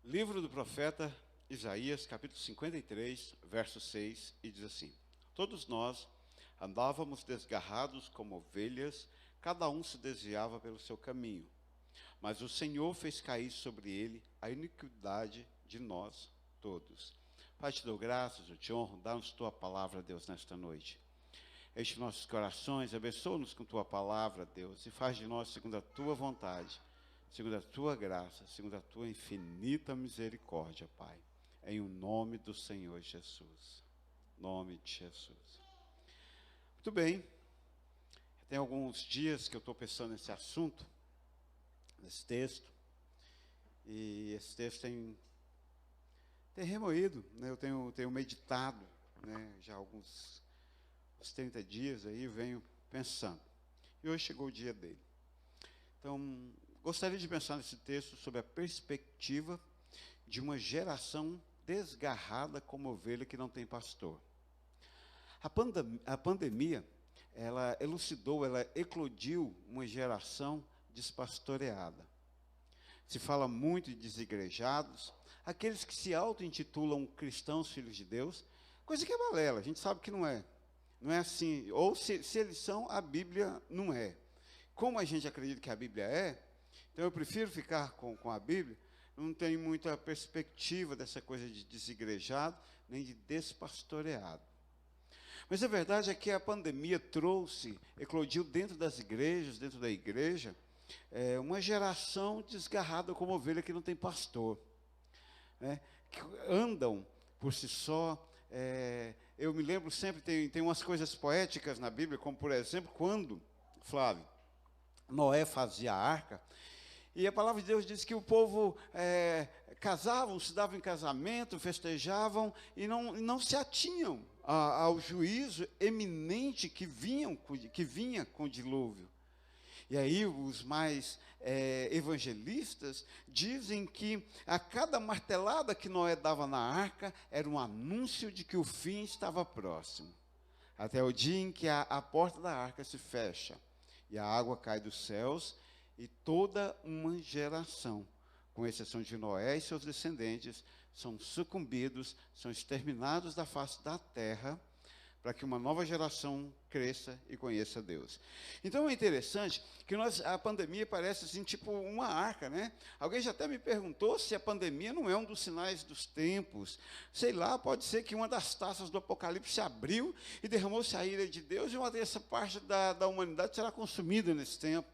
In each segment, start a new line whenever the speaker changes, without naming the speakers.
Livro do profeta Isaías, capítulo 53, verso 6, e diz assim: Todos nós andávamos desgarrados como ovelhas, cada um se desviava pelo seu caminho. Mas o Senhor fez cair sobre ele a iniquidade de nós todos. Pai, te dou graças, eu te honro, dá-nos tua palavra, Deus, nesta noite. Enche nossos corações, abençoa-nos com tua palavra, Deus, e faz de nós segundo a tua vontade, segundo a tua graça, segundo a tua infinita misericórdia, Pai. Em o nome do Senhor Jesus. Nome de Jesus. Muito bem. Tem alguns dias que eu estou pensando nesse assunto, nesse texto, e esse texto tem remoído, né? Eu tenho meditado, né? Já há uns 30 dias aí, eu venho pensando. E hoje chegou o dia dele. Então, gostaria de pensar nesse texto sobre a perspectiva de uma geração desgarrada como ovelha que não tem pastor. A pandemia, ela elucidou, ela eclodiu uma geração despastoreada. Se fala muito de desigrejados, aqueles que se auto-intitulam cristãos, filhos de Deus, coisa que é balela, a gente sabe que não é. Não é assim, ou se eles são, a Bíblia não é. Como a gente acredita que a Bíblia é, então eu prefiro ficar com a Bíblia, não tenho muita perspectiva dessa coisa de desigrejado, nem de despastoreado. Mas a verdade é que a pandemia eclodiu dentro das igrejas, dentro da igreja, uma geração desgarrada como ovelha que não tem pastor, né, que andam por si só. Eu me lembro sempre, tem umas coisas poéticas na Bíblia, como por exemplo, quando, Flávio, Noé fazia a arca, e a palavra de Deus diz que o povo casavam, se davam em casamento, festejavam, e não se atinham ao juízo eminente que vinha com o dilúvio. E aí os mais evangelistas dizem que a cada martelada que Noé dava na arca era um anúncio de que o fim estava próximo. Até o dia em que a porta da arca se fecha e a água cai dos céus e toda uma geração, com exceção de Noé e seus descendentes, são sucumbidos, são exterminados da face da terra, para que uma nova geração cresça e conheça Deus. Então é interessante que a pandemia parece assim, tipo uma arca, né? Alguém já até me perguntou se a pandemia não é um dos sinais dos tempos. Sei lá, pode ser que uma das taças do Apocalipse se abriu e derramou-se a ira de Deus, e uma dessa parte da humanidade será consumida nesse tempo.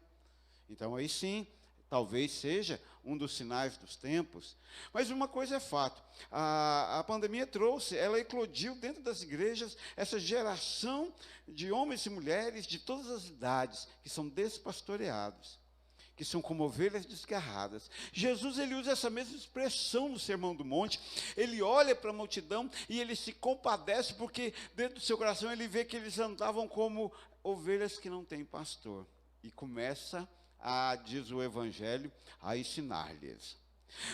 Então aí sim, talvez seja um dos sinais dos tempos. Mas uma coisa é fato, a pandemia ela eclodiu dentro das igrejas essa geração de homens e mulheres de todas as idades, que são despastoreados, que são como ovelhas desgarradas. Jesus, ele usa essa mesma expressão no Sermão do Monte. Ele olha para a multidão e ele se compadece, porque dentro do seu coração ele vê que eles andavam como ovelhas que não têm pastor. E começa diz o Evangelho, a ensinar-lhes.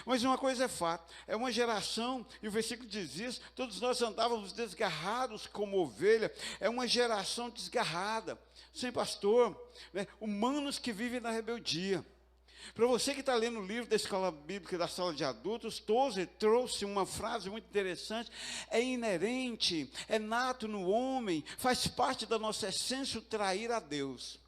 Mas uma coisa é fato, é uma geração, e o versículo diz isso, todos nós andávamos desgarrados como ovelha, é uma geração desgarrada, sem pastor, né, humanos que vivem na rebeldia. Para você que está lendo o livro da Escola Bíblica da Sala de Adultos, Tozer trouxe uma frase muito interessante: é inerente, é nato no homem, faz parte da nossa essência o trair a Deus.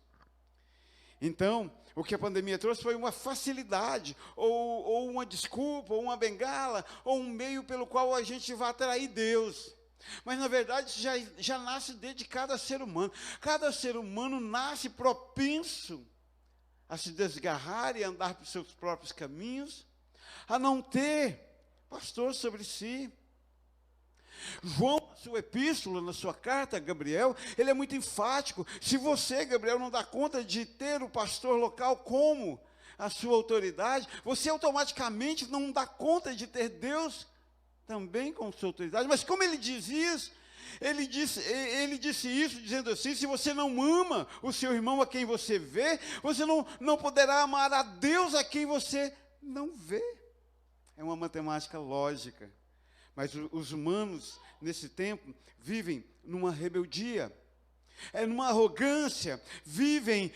Então, o que a pandemia trouxe foi uma facilidade, ou uma desculpa, ou uma bengala, ou um meio pelo qual a gente vai atrair Deus. Mas, na verdade, isso já nasce dentro de cada ser humano. Cada ser humano nasce propenso a se desgarrar e andar por seus próprios caminhos, a não ter pastor sobre si. João, na sua epístola, na sua carta a Gabriel, ele é muito enfático. Se você, Gabriel, não dá conta de ter o pastor local como a sua autoridade, você automaticamente não dá conta de ter Deus também como sua autoridade. Mas como ele diz isso? Ele disse isso dizendo assim: se você não ama o seu irmão a quem você vê, você não poderá amar a Deus a quem você não vê. É uma matemática lógica. Mas os humanos, nesse tempo, vivem numa rebeldia. numa arrogância, vivem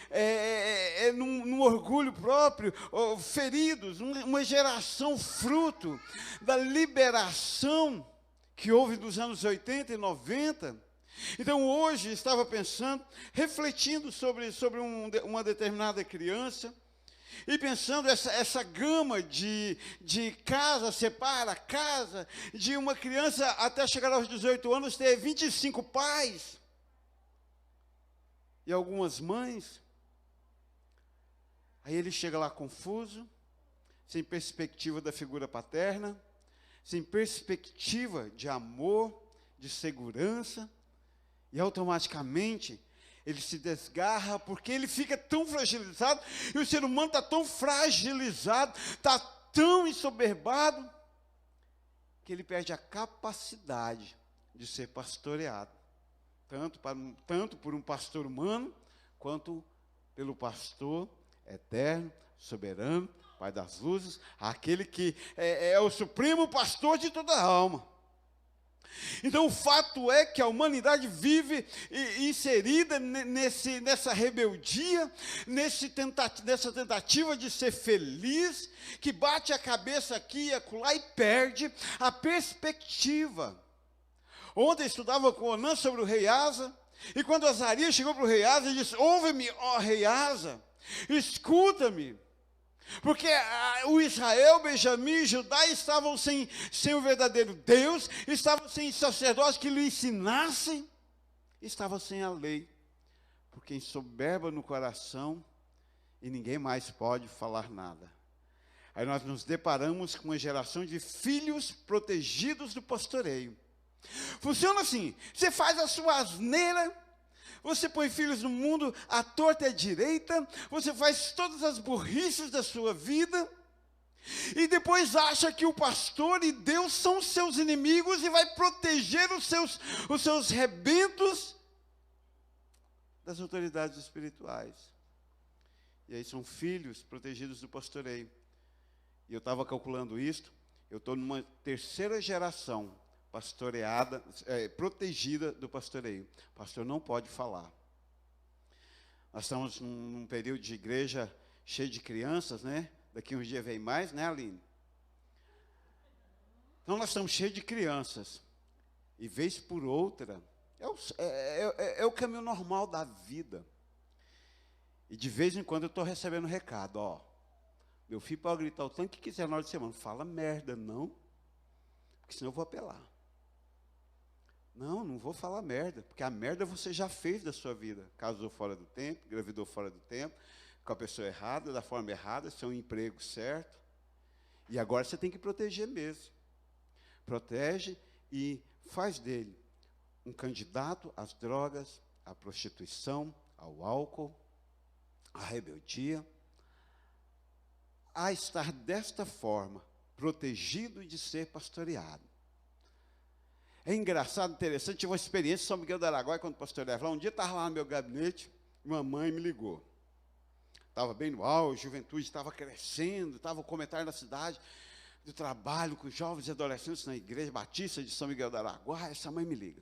num orgulho próprio, feridos, uma geração fruto da liberação que houve nos anos 80 e 90. Então, hoje, estava pensando, refletindo sobre uma determinada criança, e pensando essa gama de casa, separa casa, de uma criança até chegar aos 18 anos ter 25 pais, e algumas mães. Aí ele chega lá confuso, sem perspectiva da figura paterna, sem perspectiva de amor, de segurança, e automaticamente ele se desgarra, porque ele fica tão fragilizado, e o ser humano está tão fragilizado, está tão ensoberbado, que ele perde a capacidade de ser pastoreado, tanto por um pastor humano, quanto pelo pastor eterno, soberano, Pai das luzes, aquele que é o supremo pastor de toda a alma. Então, o fato é que a humanidade vive inserida nessa rebeldia, nessa tentativa de ser feliz, que bate a cabeça aqui e acolá e perde a perspectiva. Ontem estudava com Onan sobre o rei Asa, e quando Azarias chegou para o rei Asa, ele disse: ouve-me, ó rei Asa, escuta-me. Porque o Israel, Benjamim e Judá estavam sem o verdadeiro Deus, estavam sem sacerdotes que lhe ensinassem, estavam sem a lei, porque ensoberba no coração e ninguém mais pode falar nada. Aí nós nos deparamos com uma geração de filhos protegidos do pastoreio. Funciona assim: você faz a sua asneira, você põe filhos no mundo à torta e à direita, você faz todas as burrices da sua vida, e depois acha que o pastor e Deus são os seus inimigos e vai proteger os seus rebentos das autoridades espirituais. E aí são filhos protegidos do pastoreio. E eu estava calculando isto, eu estou numa terceira geração pastoreada, protegida do pastoreio. O pastor não pode falar. Nós estamos num período de igreja cheio de crianças, né? Daqui uns dias vem mais, né, Aline? Então nós estamos cheios de crianças. E vez por outra, é o caminho normal da vida. E de vez em quando eu estou recebendo recado: ó, meu filho pode gritar o tanto que quiser na hora de semana, fala merda, não, porque senão eu vou apelar. Não vou falar merda, porque a merda você já fez da sua vida. Casou fora do tempo, engravidou fora do tempo, com a pessoa errada, da forma errada, sem um emprego certo. E agora você tem que proteger mesmo. Protege e faz dele um candidato às drogas, à prostituição, ao álcool, à rebeldia, a estar desta forma, protegido de ser pastoreado. É engraçado, interessante, tive uma experiência em São Miguel do Araguaia, quando pastoreava lá. Um dia estava lá no meu gabinete, uma mãe me ligou. Estava bem no auge, a juventude estava crescendo, estava o comentário na cidade, do trabalho com jovens e adolescentes na igreja batista de São Miguel do Araguaia. Essa mãe me liga: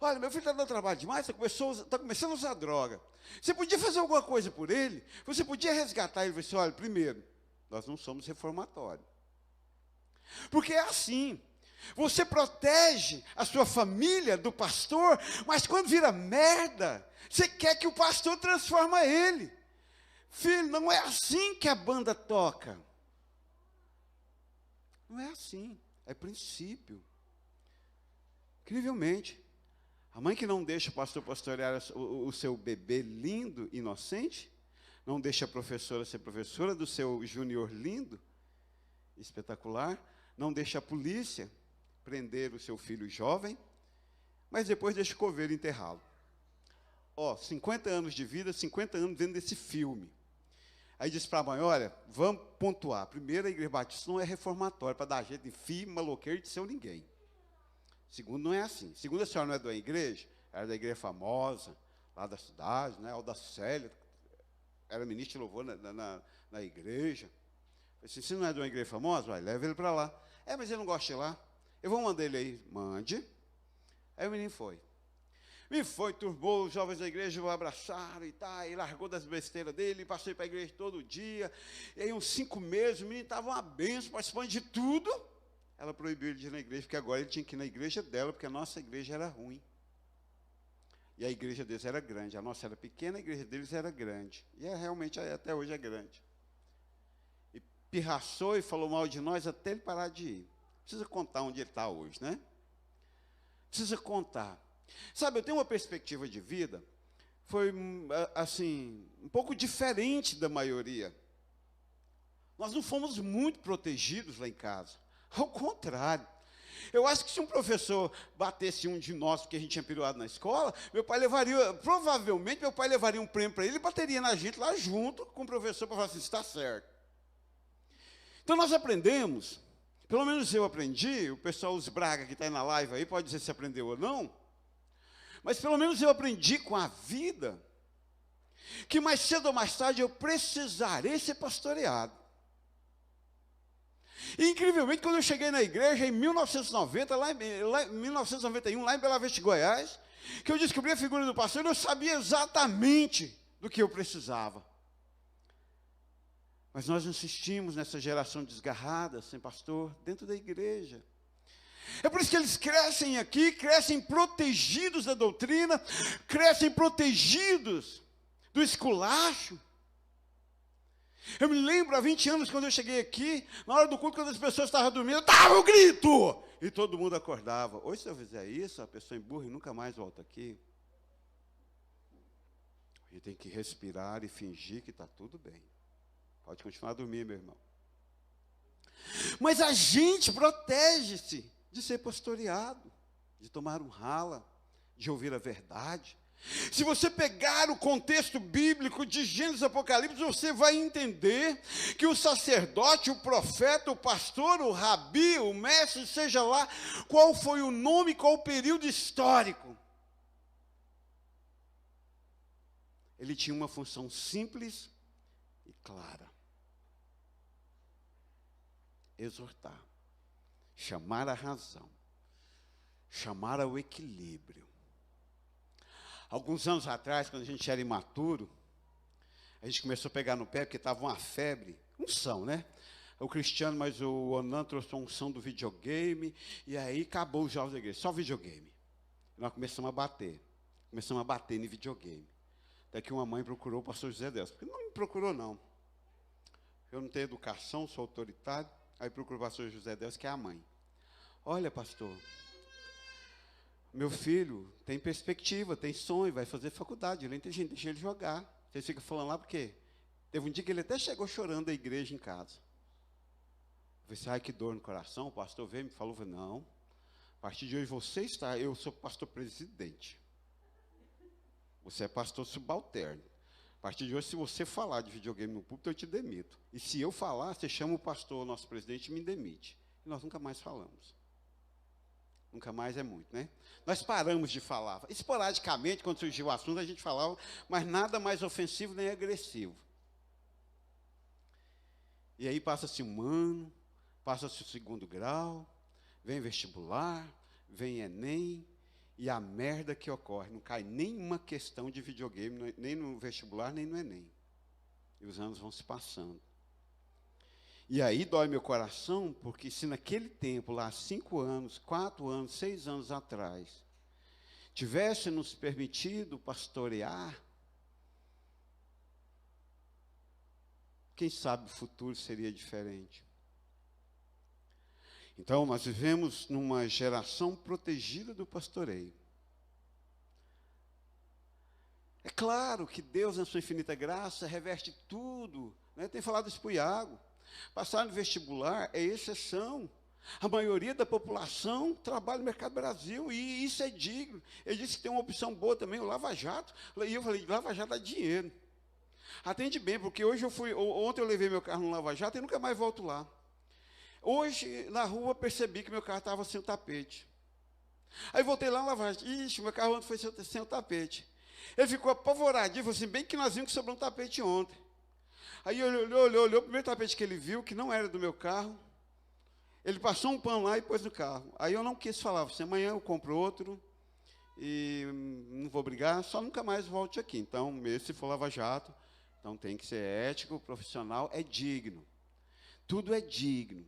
olha, meu filho está dando trabalho demais, está começando a usar droga. Você podia fazer alguma coisa por ele? Você podia resgatar ele? Eu falei assim: olha, primeiro, nós não somos reformatório. Porque é assim, você protege a sua família do pastor, mas quando vira merda, você quer que o pastor transforme ele. Filho, não é assim que a banda toca. Não é assim, é princípio. Incrivelmente, a mãe que não deixa o pastor pastorear o seu bebê lindo, inocente, não deixa a professora ser professora do seu júnior lindo, espetacular, não deixa a polícia prender o seu filho jovem, mas depois deixa o coveiro enterrá-lo. 50 anos de vida, 50 anos dentro desse filme. Aí disse para a mãe: olha, vamos pontuar. Primeiro, a igreja batista não é reformatória para dar jeito em filho, maloqueiro de seu ninguém. Segundo, não é assim. Segundo, a senhora não é da igreja, era da igreja famosa, lá da cidade, né? Alda Célia, era ministro de louvor na igreja. Eu disse: se não é de uma igreja famosa, vai, leva ele para lá. Mas ele não gosta de ir lá. Eu vou mandar ele aí. Mande. Aí o menino foi. E foi, turbou, os jovens da igreja o abraçaram e tá, e largou das besteiras dele, passei para a igreja todo dia. E aí, uns 5 meses, o menino estava uma benção, participando de tudo. Ela proibiu ele de ir na igreja, porque agora ele tinha que ir na igreja dela, porque a nossa igreja era ruim. E a igreja deles era grande. A nossa era pequena, a igreja deles era grande. E realmente, até hoje é grande. E pirraçou e falou mal de nós até ele parar de ir. Precisa contar onde ele está hoje, né? Precisa contar. Sabe, eu tenho uma perspectiva de vida, foi, assim, um pouco diferente da maioria. Nós não fomos muito protegidos lá em casa. Ao contrário. Eu acho que se um professor batesse um de nós, porque a gente tinha piruado na escola, provavelmente meu pai levaria um prêmio para ele e bateria na gente lá junto com o professor para falar assim, está certo. Então nós aprendemos, pelo menos eu aprendi, o pessoal, os Braga que está aí na live aí, pode dizer se aprendeu ou não, mas pelo menos eu aprendi com a vida, que mais cedo ou mais tarde eu precisarei ser pastoreado. E, incrivelmente, quando eu cheguei na igreja, em 1990, lá em 1991, lá em Bela Vista, Goiás, que eu descobri a figura do pastor, eu sabia exatamente do que eu precisava. Mas nós insistimos nessa geração desgarrada, sem pastor, dentro da igreja. É por isso que eles crescem aqui, crescem protegidos da doutrina, crescem protegidos do esculacho. Eu me lembro, há 20 anos, quando eu cheguei aqui, na hora do culto, quando as pessoas estavam dormindo, dava um grito! E todo mundo acordava. Hoje, se eu fizer isso, a pessoa emburra e nunca mais volta aqui. A gente tem que respirar e fingir que está tudo bem. Pode continuar a dormir, meu irmão. Mas a gente protege-se de ser pastoreado, de tomar um rala, de ouvir a verdade. Se você pegar o contexto bíblico de Gênesis e Apocalipse, você vai entender que o sacerdote, o profeta, o pastor, o rabi, o mestre, seja lá qual foi o nome, qual o período histórico, ele tinha uma função simples e clara: exortar, chamar a razão, chamar ao equilíbrio. Alguns anos atrás, quando a gente era imaturo, a gente começou a pegar no pé, porque estava uma febre, unção, né? O Cristiano, mas o Onan trouxe uma unção do videogame, e aí acabou os jovens da igreja, só videogame. Nós começamos a bater em videogame. Até que uma mãe procurou o pastor José Delcio, porque não me procurou, não. Eu não tenho educação, sou autoritário, aí procurou o pastor José Delcio, que é a mãe. Olha, pastor, meu filho tem perspectiva, tem sonho, vai fazer faculdade, ele é inteligente, deixa ele jogar. Vocês ficam falando lá porque teve um dia que ele até chegou chorando da igreja em casa. Eu falei, ai, que dor no coração. O pastor veio e me falou, não, a partir de hoje você está, eu sou pastor presidente. Você é pastor subalterno. A partir de hoje, se você falar de videogame no púlpito, eu te demito. E se eu falar, você chama o pastor, nosso presidente, e me demite. E nós nunca mais falamos. Nunca mais é muito, né? Nós paramos de falar. Esporadicamente, quando surgiu o assunto, a gente falava, mas nada mais ofensivo nem agressivo. E aí passa-se um ano, passa-se o 2º grau, vem vestibular, vem Enem, e a merda que ocorre, não cai nenhuma questão de videogame, nem no vestibular, nem no Enem. E os anos vão se passando. E aí dói meu coração, porque se naquele tempo, lá 5 anos, 4 anos, 6 anos atrás, tivesse nos permitido pastorear, quem sabe o futuro seria diferente. Então, nós vivemos numa geração protegida do pastoreio. É claro que Deus, na sua infinita graça, reveste tudo, né? Tem falado isso para o Iago. Passar no vestibular é exceção. A maioria da população trabalha no Mercado Brasil, e isso é digno. Ele disse que tem uma opção boa também, o Lava Jato. E eu falei, Lava Jato dá dinheiro. Atende bem, porque ontem eu levei meu carro no Lava Jato e nunca mais volto lá. Hoje, na rua, percebi que meu carro estava sem o tapete. Aí voltei lá no Lava Jato. Ixi, meu carro ontem foi sem o tapete. Ele ficou apavoradinho, falou assim, bem que nós vimos que sobrou um tapete ontem. Aí ele olhou, o primeiro tapete que ele viu, que não era do meu carro, ele passou um pano lá e pôs no carro. Aí eu não quis falar, assim, amanhã eu compro outro, e não vou brigar, só nunca mais volte aqui. Então, mesmo se for lava-jato, então tem que ser ético, profissional, é digno. Tudo é digno.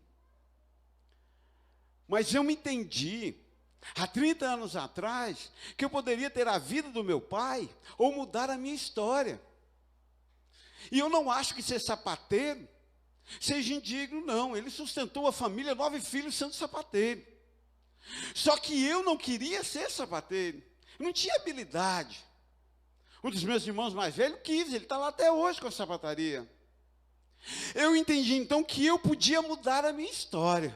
Mas eu me entendi, há 30 anos atrás, que eu poderia ter a vida do meu pai ou mudar a minha história. E eu não acho que ser sapateiro seja indigno, não. Ele sustentou a família, 9 filhos sendo sapateiro. Só que eu não queria ser sapateiro, não tinha habilidade. Um dos meus irmãos mais velhos quis, ele está lá até hoje com a sapataria. Eu entendi então que eu podia mudar a minha história.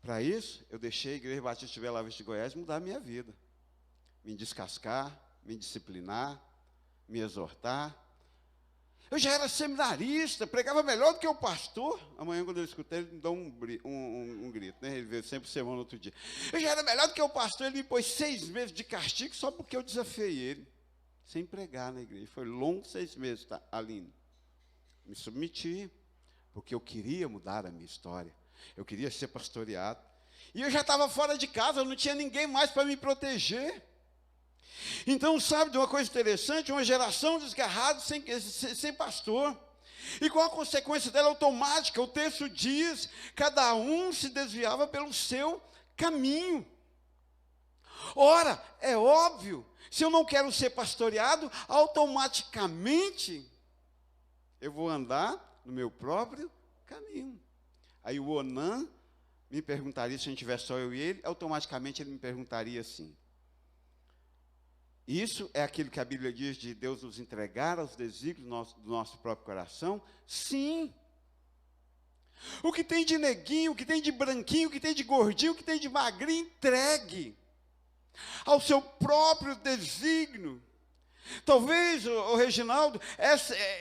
Para isso, eu deixei a Igreja Batista de Bela Vista de Goiás mudar a minha vida. Me descascar, me disciplinar, me exortar. Eu já era seminarista, pregava melhor do que o pastor. Amanhã, quando ele escutar, ele me dá um grito, né? Ele veio sempre sermão no outro dia. Eu já era melhor do que o pastor, ele me pôs 6 meses de castigo só porque eu desafiei ele, sem pregar na igreja. Foi longo 6 meses, tá, Aline? Me submeti, porque eu queria mudar a minha história. Eu queria ser pastoreado. E eu já estava fora de casa, eu não tinha ninguém mais para me proteger. Então, sabe de uma coisa interessante? Uma geração desgarrada sem pastor. E qual a consequência dela automática? O texto diz, cada um se desviava pelo seu caminho. Ora, é óbvio, se eu não quero ser pastoreado, automaticamente eu vou andar no meu próprio caminho. Aí o Onan me perguntaria, se a gente tiver só eu e ele, automaticamente ele me perguntaria assim: isso é aquilo que a Bíblia diz de Deus nos entregar aos desígnios do nosso próprio coração? Sim. O que tem de neguinho, o que tem de branquinho, o que tem de gordinho, o que tem de magrinho, entregue ao seu próprio desígnio. Talvez, o Reginaldo,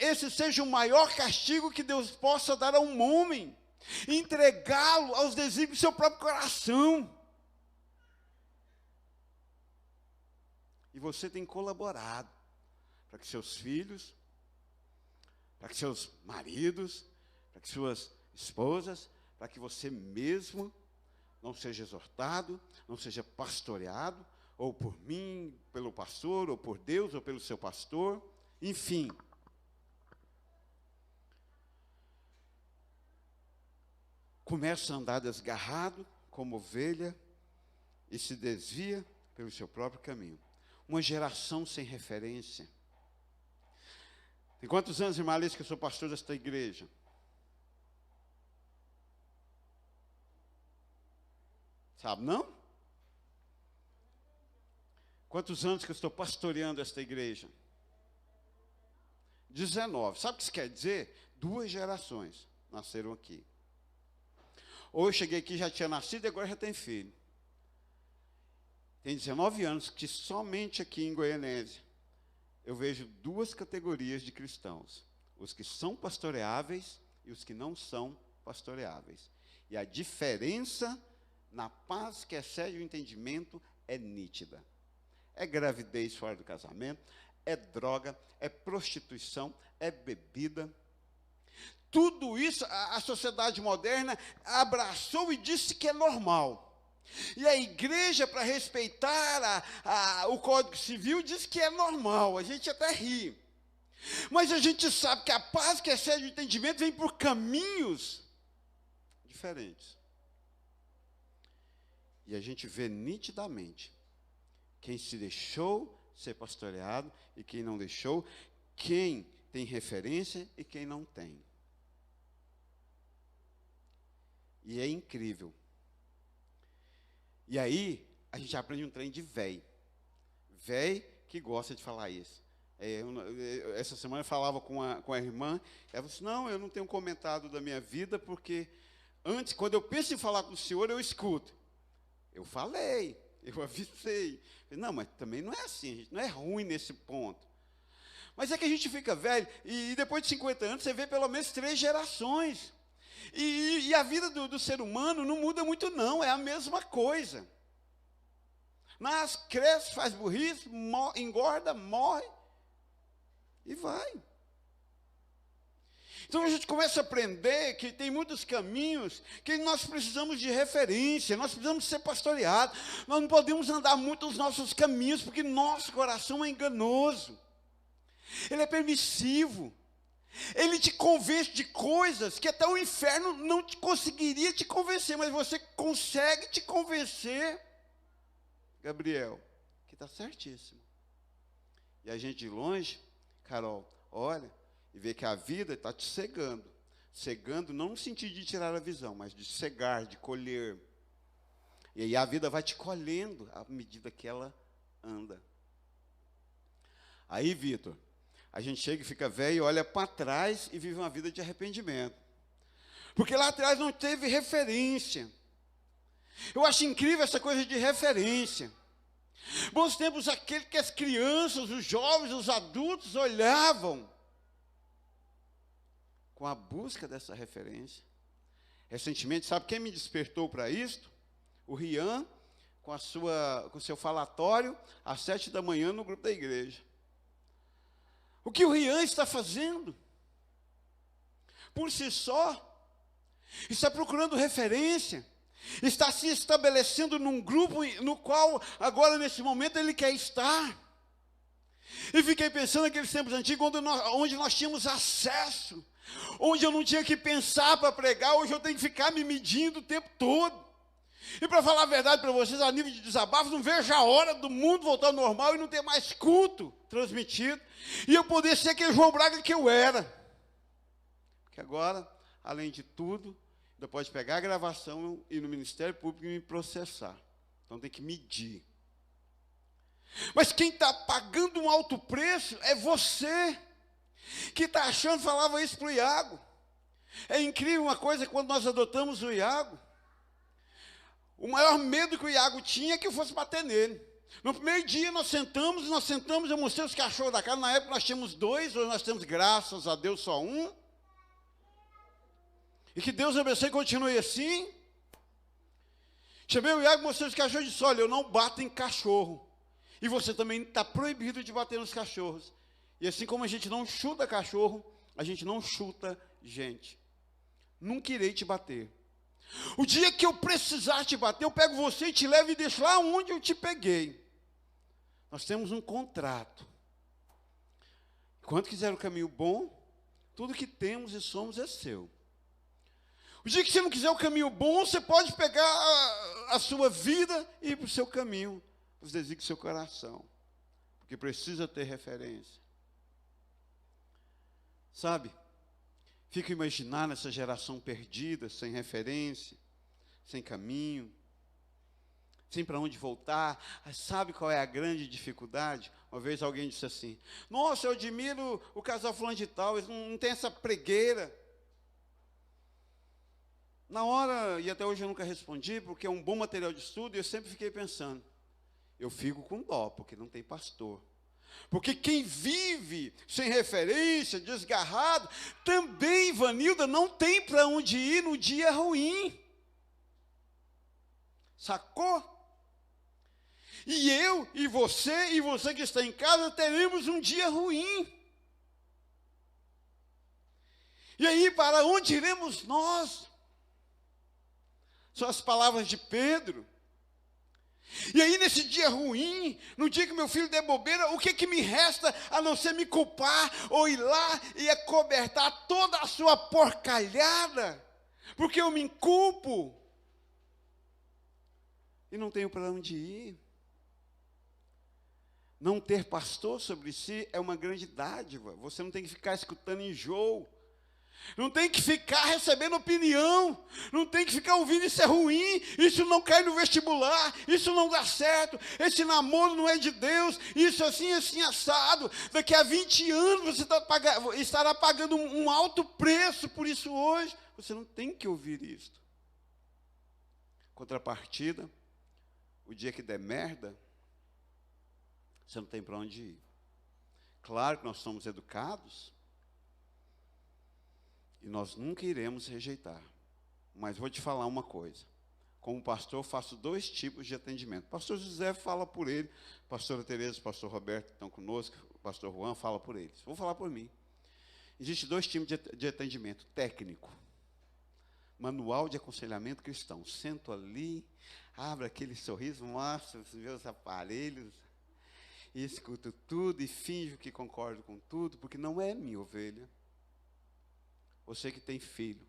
esse seja o maior castigo que Deus possa dar a um homem, entregá-lo aos desígnios do seu próprio coração. E você tem colaborado para que seus filhos, para que seus maridos, para que suas esposas, para que você mesmo não seja exortado, não seja pastoreado, ou por mim, pelo pastor, ou por Deus, ou pelo seu pastor, enfim. Começa a andar desgarrado, como ovelha, e se desvia pelo seu próprio caminho. Uma geração sem referência. Tem quantos anos, irmã Alice, que eu sou pastor desta igreja? Sabe, não? Quantos anos que eu estou pastoreando esta igreja? 19. Sabe o que isso quer dizer? 2 gerações nasceram aqui. Ou eu cheguei aqui, já tinha nascido e agora já tem filho. Tem 19 anos que somente aqui em Goianésia eu vejo 2 categorias de cristãos: os que são pastoreáveis e os que não são pastoreáveis. E a diferença na paz que excede o entendimento é nítida. É gravidez fora do casamento, é droga, é prostituição, é bebida. Tudo isso a sociedade moderna abraçou e disse que é normal. E a igreja, para respeitar o Código Civil, diz que é normal. A gente até ri. Mas a gente sabe que a paz que excede o entendimento vem por caminhos diferentes. E a gente vê nitidamente quem se deixou ser pastoreado e quem não deixou, quem tem referência e quem não tem. E é incrível. E aí, a gente aprende um trem de véi. Véi que gosta de falar isso. Essa semana eu falava com a irmã, ela disse: não, eu não tenho comentado da minha vida, porque antes, quando eu penso em falar com o senhor, eu escuto. Eu falei, eu avisei. Não, mas também não é assim, a gente não é ruim nesse ponto. Mas é que a gente fica velho, e depois de 50 anos, você vê pelo menos 3 gerações. E a vida do ser humano não muda muito, não, é a mesma coisa. Nasce, cresce, faz burrice, engorda, morre, e vai. Então a gente começa a aprender que tem muitos caminhos que nós precisamos de referência, nós precisamos ser pastoreados, nós não podemos andar muito nos nossos caminhos, porque nosso coração é enganoso, ele é permissivo, ele te convence de coisas que até o inferno não conseguiria te convencer, mas você consegue te convencer, Gabriel, que está certíssimo. E a gente de longe, Carol, olha e vê que a vida está te cegando. Cegando não no sentido de tirar a visão, mas de cegar, de colher. E aí a vida vai te colhendo à medida que ela anda. Aí, Vitor, a gente chega e fica velho, e olha para trás e vive uma vida de arrependimento. Porque lá atrás não teve referência. Eu acho incrível essa coisa de referência. Bons tempos aquele que as crianças, os jovens, os adultos olhavam com a busca dessa referência. Recentemente, sabe quem me despertou para isto? O Rian, com o seu falatório, às 7 da manhã no grupo da igreja. O que o Rian está fazendo? Por si só, está procurando referência, está se estabelecendo num grupo no qual, agora, nesse momento, ele quer estar. E fiquei pensando naqueles tempos antigos, onde nós tínhamos acesso, onde eu não tinha que pensar para pregar, hoje eu tenho que ficar me medindo o tempo todo. E para falar a verdade para vocês, a nível de desabafo, não vejo a hora do mundo voltar ao normal e não ter mais culto transmitido, e eu poder ser aquele João Braga que eu era. Porque agora, além de tudo, ainda pode pegar a gravação e ir no Ministério Público e me processar. Então tem que medir. Mas quem está pagando um alto preço é você, que está achando, falava isso para o Iago. É incrível uma coisa, quando nós adotamos o Iago, o maior medo que o Iago tinha é que eu fosse bater nele. No primeiro dia nós sentamos, eu mostrei os cachorros da casa, na época nós tínhamos 2, hoje nós temos, graças a Deus, só um. E que Deus abençoe e continue assim. Chamei o Iago, mostrei os cachorros e disse, olha, eu não bato em cachorro. E você também está proibido de bater nos cachorros. E assim como a gente não chuta cachorro, a gente não chuta gente. Nunca irei te bater. O dia que eu precisar te bater, eu pego você e te levo e deixo lá onde eu te peguei. Nós temos um contrato. Quando quiser o caminho bom, tudo que temos e somos é seu. O dia que você não quiser o caminho bom, você pode pegar a sua vida e ir para o seu caminho, os desígnios do seu coração, porque precisa ter referência. Sabe, fico imaginando essa geração perdida, sem referência, sem caminho, sem para onde voltar. Sabe qual é a grande dificuldade? Uma vez alguém disse assim, nossa, eu admiro o casal fulano de tal, eles não tem essa pregueira. Na hora, e até hoje eu nunca respondi, porque é um bom material de estudo, e eu sempre fiquei pensando, eu fico com dó, porque não tem pastor. Porque quem vive sem referência, desgarrado, também, Vanilda, não tem para onde ir no dia ruim. Sacou? E eu, e você que está em casa, teremos um dia ruim. E aí, para onde iremos nós? São as palavras de Pedro. E aí, nesse dia ruim, no dia que meu filho der bobeira, o que me resta a não ser me culpar, ou ir lá e acobertar toda a sua porcalhada, porque eu me inculpo, e não tenho para onde ir. Não ter pastor sobre si é uma grande dádiva, você não tem que ficar escutando enjoo, não tem que ficar recebendo opinião, não tem que ficar ouvindo isso é ruim, isso não cai no vestibular, isso não dá certo, esse namoro não é de Deus, isso assim, assim, assado. Daqui a 20 anos você estará pagando um alto preço por isso hoje. Você não tem que ouvir isso. Contrapartida, o dia que der merda, você não tem para onde ir. Claro que nós somos educados, e nós nunca iremos rejeitar. Mas vou te falar uma coisa. Como pastor, eu faço 2 tipos de atendimento. O pastor José fala por ele, a pastora Tereza, o pastor Roberto estão conosco, o pastor Juan fala por eles. Vou falar por mim. Existem dois tipos de atendimento: técnico, manual de aconselhamento cristão. Sento ali, abro aquele sorriso, mostro os meus aparelhos, e escuto tudo e finjo que concordo com tudo, porque não é minha ovelha. Você que tem filho,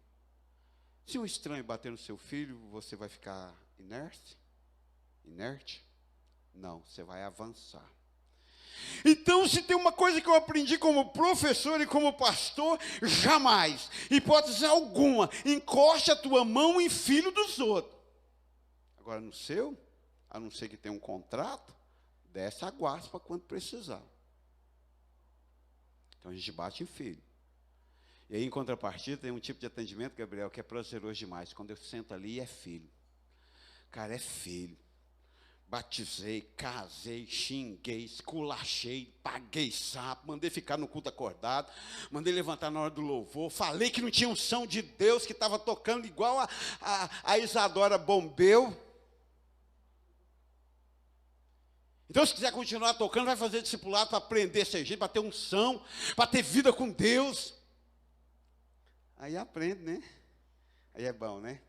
se um estranho bater no seu filho, você vai ficar inerte? Inerte? Não, você vai avançar. Então, se tem uma coisa que eu aprendi como professor e como pastor, jamais, hipótese alguma, encoste a tua mão em filho dos outros. Agora, no seu, a não ser que tenha um contrato, desce a guaspa quando precisar. Então, a gente bate em filho. E aí, em contrapartida, tem um tipo de atendimento, Gabriel, que é prazeroso demais. Quando eu sento ali, é filho. Cara, é filho. Batizei, casei, xinguei, esculachei, paguei sapo, mandei ficar no culto acordado, mandei levantar na hora do louvor, falei que não tinha unção de Deus, que estava tocando igual a Isadora Bombeu. Então, se quiser continuar tocando, vai fazer discipulado para aprender a ser gente, para ter unção, para ter vida com Deus. Aí aprende, né? Aí é bom, né?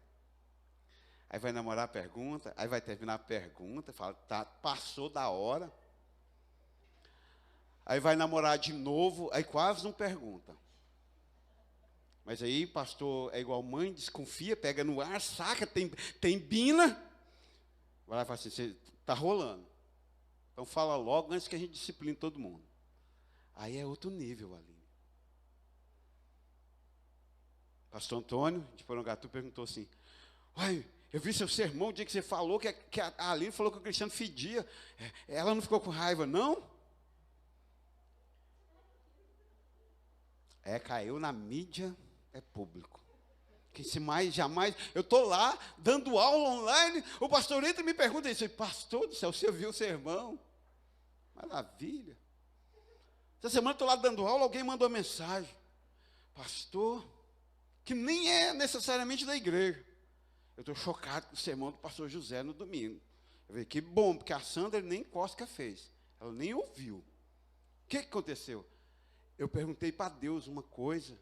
Aí vai namorar, pergunta, aí vai terminar a pergunta, fala, tá, passou da hora. Aí vai namorar de novo, aí quase não pergunta. Mas aí, pastor, é igual mãe, desconfia, pega no ar, saca, tem bina. Vai lá e fala assim, você está rolando. Então fala logo antes que a gente discipline todo mundo. Aí é outro nível ali. Pastor Antônio, de Porangatu, perguntou assim, uai, eu vi seu sermão, o dia que você falou que a Aline falou que o Cristiano fedia. Ela não ficou com raiva, não? Caiu na mídia, é público. Que se mais, jamais... Eu estou lá, dando aula online, o pastor entra e me pergunta isso. Pastor do céu, você viu o sermão? Maravilha. Essa semana eu estou lá dando aula, alguém mandou uma mensagem. Pastor, que nem é necessariamente da igreja. Eu estou chocado com o sermão do pastor José no domingo. Eu falei, que bom, porque a Sandra nem cosca fez. Ela nem ouviu. O que aconteceu? Eu perguntei para Deus uma coisa,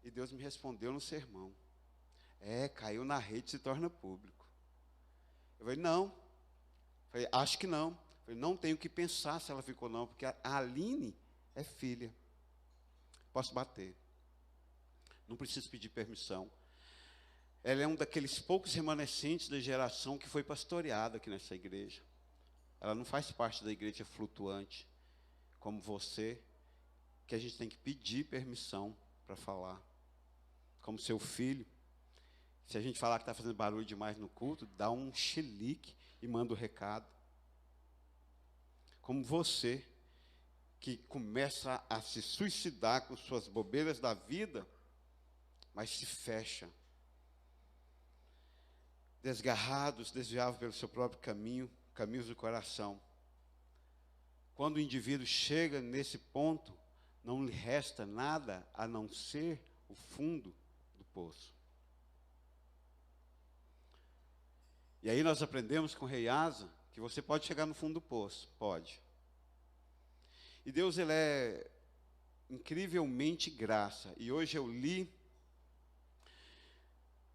e Deus me respondeu no sermão. Caiu na rede e se torna público. Eu falei, não. Eu falei, acho que não. Eu falei, não tenho que pensar se ela ficou não, porque a Aline é filha. Posso bater. Não preciso pedir permissão. Ela é um daqueles poucos remanescentes da geração que foi pastoreada aqui nessa igreja. Ela não faz parte da igreja flutuante, como você, que a gente tem que pedir permissão para falar. Como seu filho, se a gente falar que está fazendo barulho demais no culto, dá um chilique e manda o recado. Como você, que começa a se suicidar com suas bobeiras da vida, mas se fecha. Desgarrados, desviados pelo seu próprio caminho, caminhos do coração. Quando o indivíduo chega nesse ponto, não lhe resta nada a não ser o fundo do poço. E aí nós aprendemos com o rei Asa que você pode chegar no fundo do poço, pode. E Deus, ele é incrivelmente graça. E hoje eu li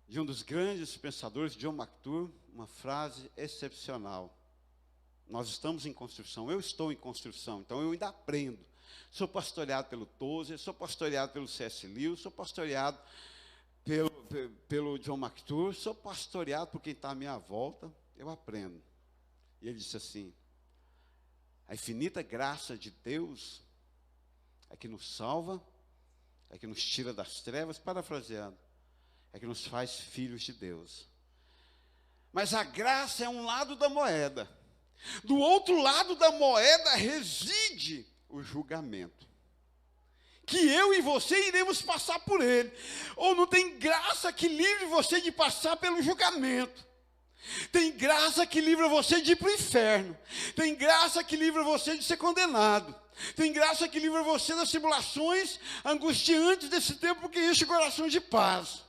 de um dos grandes pensadores, John MacArthur, uma frase excepcional. Nós estamos em construção, eu estou em construção, então eu ainda aprendo. Sou pastoreado pelo Tozer, sou pastoreado pelo C.S. Lewis, sou pastoreado pelo John MacArthur, sou pastoreado por quem está à minha volta, eu aprendo. E ele disse assim, a infinita graça de Deus é que nos salva, é que nos tira das trevas, parafraseando, é que nos faz filhos de Deus. Mas a graça é um lado da moeda. Do outro lado da moeda reside o julgamento. Que eu e você iremos passar por ele. Ou não tem graça que livre você de passar pelo julgamento. Tem graça que livra você de ir para o inferno. Tem graça que livra você de ser condenado. Tem graça que livra você das tribulações angustiantes desse tempo, porque enche o coração de paz.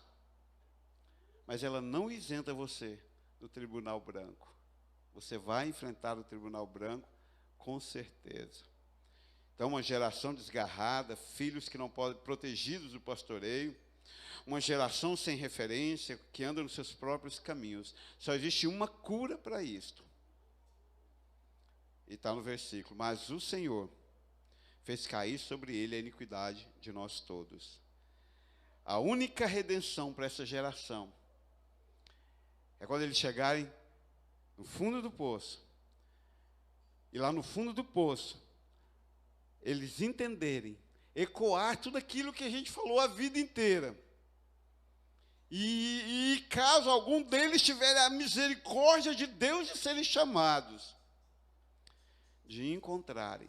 Mas ela não isenta você do tribunal branco. Você vai enfrentar o tribunal branco com certeza. Então, uma geração desgarrada, filhos que não podem, protegidos do pastoreio, uma geração sem referência, que anda nos seus próprios caminhos. Só existe uma cura para isto. E está no versículo: mas o Senhor fez cair sobre ele a iniquidade de nós todos. A única redenção para essa geração é quando eles chegarem no fundo do poço. E lá no fundo do poço, eles entenderem, ecoar tudo aquilo que a gente falou a vida inteira. E caso algum deles tiver a misericórdia de Deus de serem chamados, de encontrarem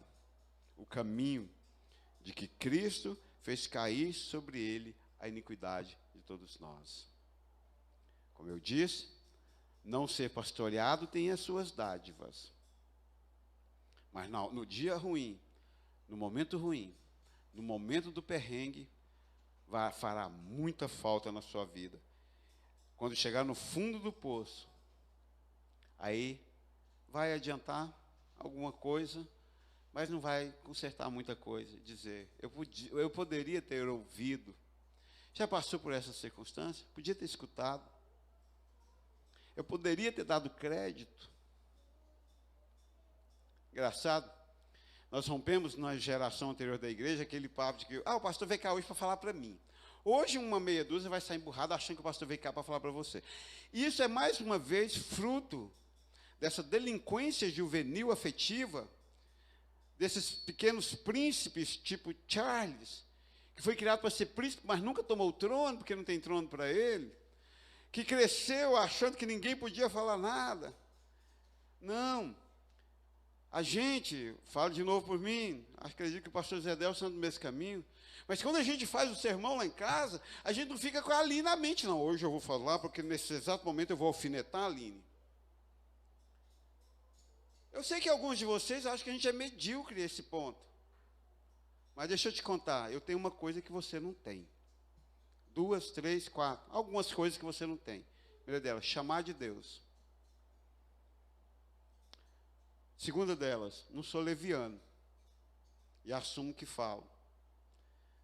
o caminho de que Cristo fez cair sobre ele a iniquidade de todos nós. Como eu disse, não ser pastoreado tem as suas dádivas. Mas no dia ruim, no momento ruim, no momento do perrengue, fará muita falta na sua vida. Quando chegar no fundo do poço, aí vai adiantar alguma coisa, mas não vai consertar muita coisa. Dizer, eu poderia ter ouvido. Já passou por essa circunstância? Podia ter escutado. Eu poderia ter dado crédito. Engraçado, nós rompemos na geração anterior da igreja aquele papo de que, o pastor veio cá hoje para falar para mim. Hoje uma meia dúzia vai sair emburrada achando que o pastor veio cá para falar para você. E isso é mais uma vez fruto dessa delinquência juvenil afetiva, desses pequenos príncipes tipo Charles, que foi criado para ser príncipe, mas nunca tomou o trono, porque não tem trono para ele, que cresceu achando que ninguém podia falar nada. Não. A gente, falo de novo por mim, acredito que o pastor Zé Delson anda no mesmo caminho, mas quando a gente faz o sermão lá em casa, a gente não fica com a Aline na mente, não. Hoje eu vou falar, porque nesse exato momento eu vou alfinetar a Aline. Eu sei que alguns de vocês acham que a gente é medíocre a esse ponto. Mas deixa eu te contar, eu tenho uma coisa que você não tem. 2, 3, 4, algumas coisas que você não tem. Primeira delas, chamar de Deus. Segunda delas, não sou leviano e assumo que falo.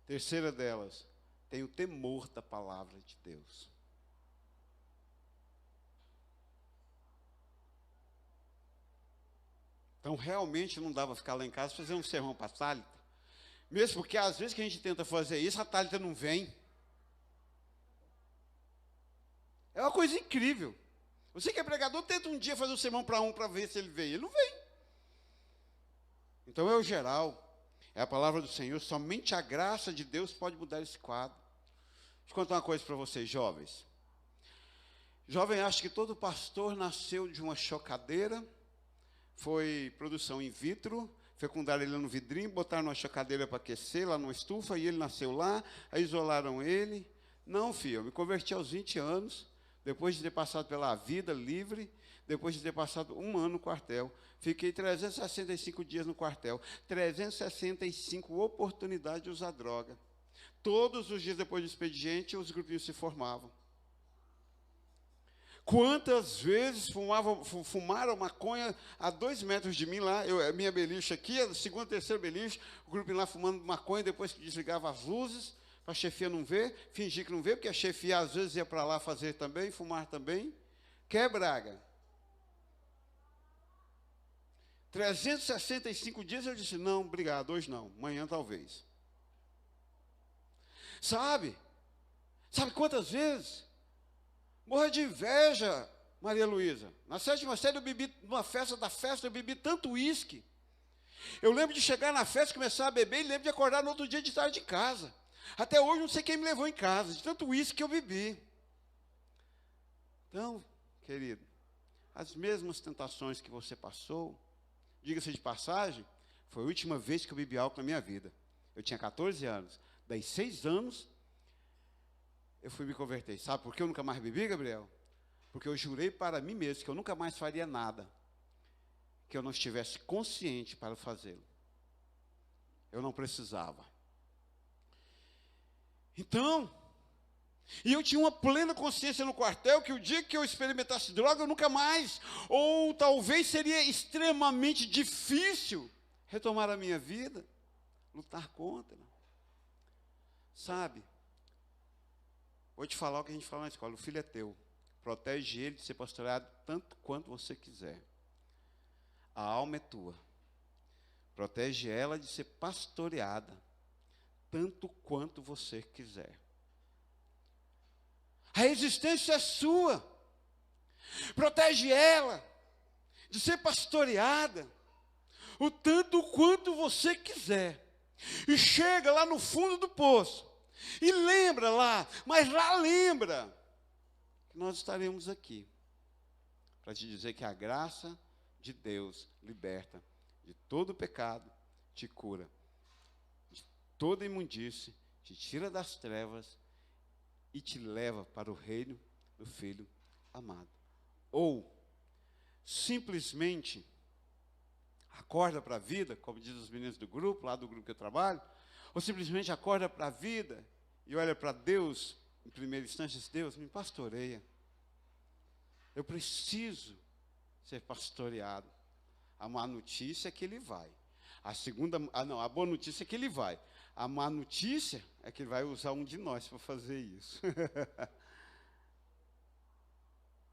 Terceira delas, tenho temor da palavra de Deus. Então, realmente não dava ficar lá em casa fazer um sermão para a Thalita. Mesmo porque, às vezes que a gente tenta fazer isso, a Thalita não vem. É uma coisa incrível. Você que é pregador, tenta um dia fazer um sermão para ver se ele vem. Ele não vem. Então, é o geral. É a palavra do Senhor. Somente a graça de Deus pode mudar esse quadro. Deixa eu contar uma coisa para vocês, jovens. Jovem acha que todo pastor nasceu de uma chocadeira, foi produção in vitro, fecundaram ele no vidrinho, botaram uma chocadeira para aquecer, lá numa estufa, e ele nasceu lá, aí isolaram ele. Não, filho, eu me converti aos 20 anos, depois de ter passado pela vida livre, depois de ter passado 1 ano no quartel. Fiquei 365 dias no quartel, 365 oportunidades de usar droga. Todos os dias depois do expediente, os grupinhos se formavam. Quantas vezes fumaram maconha a 2 metros de mim lá, a minha beliche aqui, a segunda, terceira beliche, o grupo lá fumando maconha, depois que desligava as luzes, para a chefia não ver, fingir que não vê, porque a chefia às vezes ia para lá fazer também, fumar também. Quer, Braga? 365 dias eu disse, não, obrigado, hoje não, amanhã talvez. Sabe quantas vezes? Morra de inveja, Maria Luísa. Na 7ª série eu bebi, numa festa eu bebi tanto uísque. Eu lembro de chegar na festa, começar a beber, e lembro de acordar no outro dia de tarde de casa. Até hoje não sei quem me levou em casa, de tanto uísque que eu bebi. Então, querido, as mesmas tentações que você passou, diga-se de passagem, foi a última vez que eu bebi álcool na minha vida. Eu tinha 14 anos. Daí 6 anos, eu fui me converter. Sabe por que eu nunca mais bebi, Gabriel? Porque eu jurei para mim mesmo que eu nunca mais faria nada que eu não estivesse consciente para fazê-lo. Eu não precisava. Então, e eu tinha uma plena consciência no quartel que o dia que eu experimentasse droga, eu nunca mais, ou talvez seria extremamente difícil retomar a minha vida. lutar contra. Sabe? Vou te falar o que a gente fala na escola. O filho é teu. Protege ele de ser pastoreado tanto quanto você quiser. A alma é tua. Protege ela de ser pastoreada tanto quanto você quiser. A existência é sua. Protege ela de ser pastoreada o tanto quanto você quiser. E chega lá no fundo do poço. E lembra lá, mas lá lembra que nós estaremos aqui para te dizer que a graça de Deus liberta de todo pecado, te cura de toda imundície, te tira das trevas e te leva para o reino do Filho amado. Ou simplesmente acorda para a vida, como diz os meninos do grupo, lá do grupo que eu trabalho, ou simplesmente acorda para a vida e olha para Deus, em primeira instância, diz: Deus, me pastoreia. Eu preciso ser pastoreado. A má notícia é que ele vai. A boa notícia é que ele vai. A má notícia é que ele vai usar um de nós para fazer isso.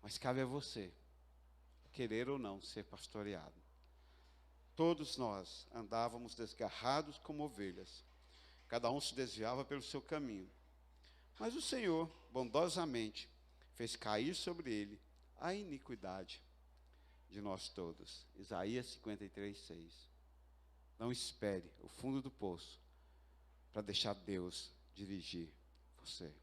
Mas cabe a você, querer ou não, ser pastoreado. Todos nós andávamos desgarrados como ovelhas. Cada um se desviava pelo seu caminho. Mas o Senhor, bondosamente, fez cair sobre ele a iniquidade de nós todos. Isaías 53:6. Não espere o fundo do poço para deixar Deus dirigir você.